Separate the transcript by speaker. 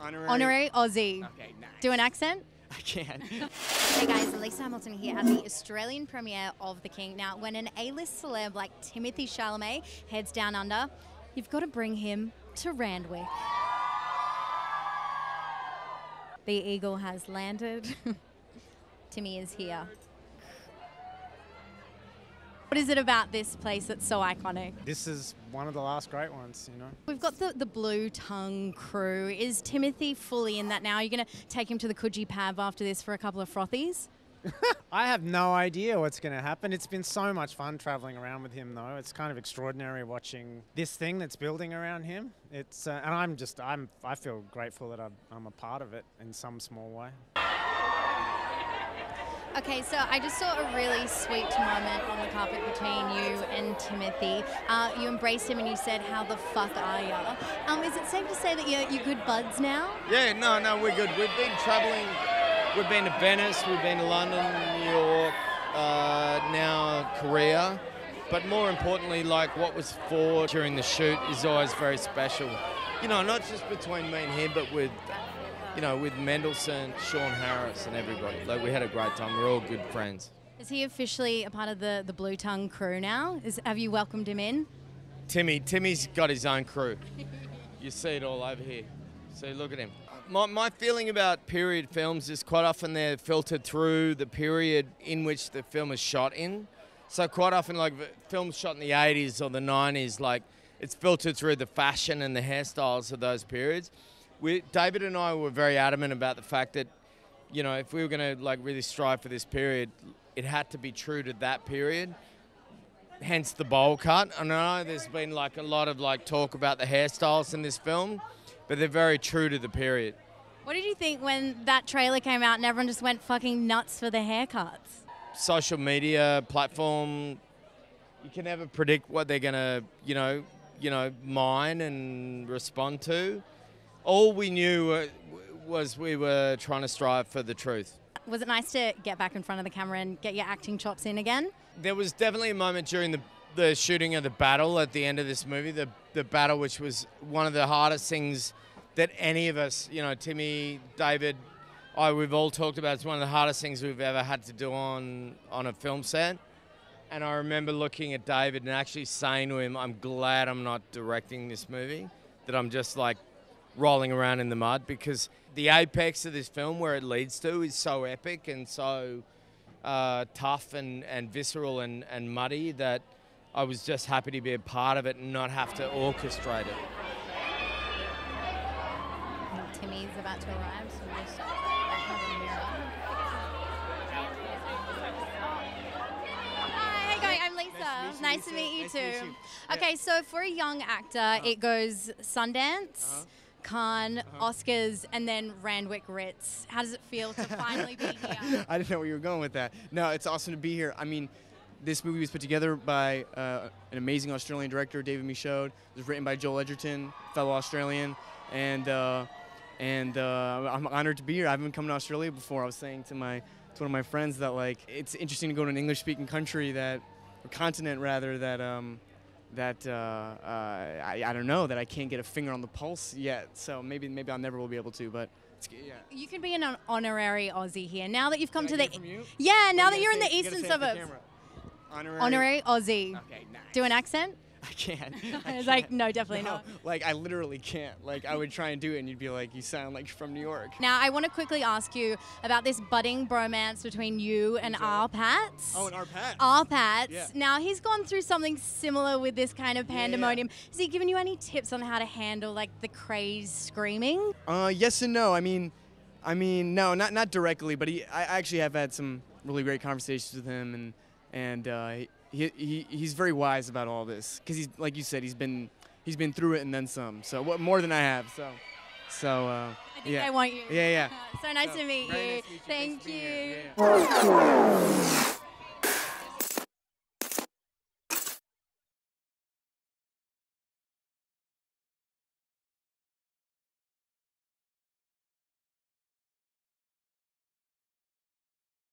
Speaker 1: Honorary Aussie.
Speaker 2: Okay, nice.
Speaker 1: Do an accent?
Speaker 2: I can.
Speaker 1: Hey guys, Lisa Hamilton here at the Australian premiere of The King. Now, when an A-list celeb like Timothee Chalamet heads down under, you've got to bring him to Randwick. The eagle has landed. Timmy is here. What is it about this place that's so iconic?
Speaker 3: This is one of the last great ones, you know.
Speaker 1: We've got the Blue Tongue crew. Is Timothy fully in that now? Are you going to take him to the Coogee Pav after this for a couple of frothies?
Speaker 3: I have no idea what's going to happen. It's been so much fun traveling around with him, though. It's kind of extraordinary watching this thing that's building around him. It's and I feel grateful that I'm a part of it in some small way.
Speaker 1: Okay, so I just saw a really sweet moment on the carpet between you and Timothy. You embraced him and you said, "How the fuck are ya?" Is it safe to say that you're good buds now?
Speaker 4: Yeah, no, we're good. We've been travelling. We've been to Venice, we've been to London, New York, now Korea. But more importantly, like what was for during the shoot is always very special. You know, not just between me and him, but with, you know, with Mendelsohn, Sean Harris and everybody. Like we had a great time. We're all good friends.
Speaker 1: Is he officially a part of the Blue Tongue crew now? Have you welcomed him in?
Speaker 4: Timmy's got his own crew. You see it all over here. See, look at him. My feeling about period films is quite often they're filtered through the period in which the film is shot in. So quite often, like films shot in the 80s or the 90s, like it's filtered through the fashion and the hairstyles of those periods. David and I were very adamant about the fact that, you know, if we were going to like really strive for this period, it had to be true to that period. Hence the bowl cut. I know there's been like a lot of like talk about the hairstyles in this film, but they're very true to the period.
Speaker 1: What did you think when that trailer came out and everyone just went fucking nuts for the haircuts?
Speaker 4: Social media platform, you can never predict what they're gonna, you know, mine and respond to. All we knew was we were trying to strive for the truth.
Speaker 1: Was it nice to get back in front of the camera and get your acting chops in again?
Speaker 4: There was definitely a moment during the shooting of the battle at the end of this movie, the battle, which was one of the hardest things that any of us, you know, Timmy, David, we've all talked about. It's one of the hardest things we've ever had to do on a film set. And I remember looking at David and actually saying to him, I'm glad I'm not directing this movie, that I'm just like rolling around in the mud, because the apex of this film, where it leads to, is so epic and so tough and visceral and muddy that I was just happy to be a part of it and not have to orchestrate it.
Speaker 1: Timmy's about to arrive, so we'll just have a mirror. Hi, how you going? I'm Lisa. Nice to meet you too. Okay, so for a young actor, it goes Sundance, Cannes, Oscars, and then Randwick Ritz. How does it feel to finally be here?
Speaker 2: I didn't know where you were going with that. No, it's awesome to be here. I mean, this movie was put together by an amazing Australian director, David Michaud. It was written by Joel Edgerton, fellow Australian, and I'm honored to be here. I haven't come to Australia before. I was saying to one of my friends that like it's interesting to go to an English-speaking country or continent rather, that I don't know, that I can't get a finger on the pulse yet. So maybe I never will be able to, but. Yeah.
Speaker 1: You can be an honorary Aussie here now that you've come to
Speaker 2: the.
Speaker 1: Yeah, now that you're in the eastern suburbs.
Speaker 2: Honorary
Speaker 1: Aussie.
Speaker 2: Okay, nice.
Speaker 1: Do an accent?
Speaker 2: I can't.
Speaker 1: I was like, no, definitely not.
Speaker 2: Like, I literally can't. Like, I would try and do it, and you'd be like, you sound like you're from New York.
Speaker 1: Now, I want to quickly ask you about this budding bromance between you and Arpats.
Speaker 2: Oh, and Arpats.
Speaker 1: Arpats.
Speaker 2: Yeah.
Speaker 1: Now, he's gone through something similar with this kind of pandemonium.
Speaker 2: Yeah.
Speaker 1: Has he given you any tips on how to handle, like, the crazed screaming?
Speaker 2: Yes and no. I mean, no, not directly, but I actually have had some really great conversations with him, and he's very wise about all this, because he's, like you said, he's been through it and then some. So more than I have. So
Speaker 1: I think
Speaker 2: yeah.
Speaker 1: I want you.
Speaker 2: Yeah.
Speaker 1: So nice to meet you.
Speaker 2: Nice to meet you.
Speaker 1: Thank
Speaker 2: Nice to be
Speaker 1: you.
Speaker 2: here. Yeah.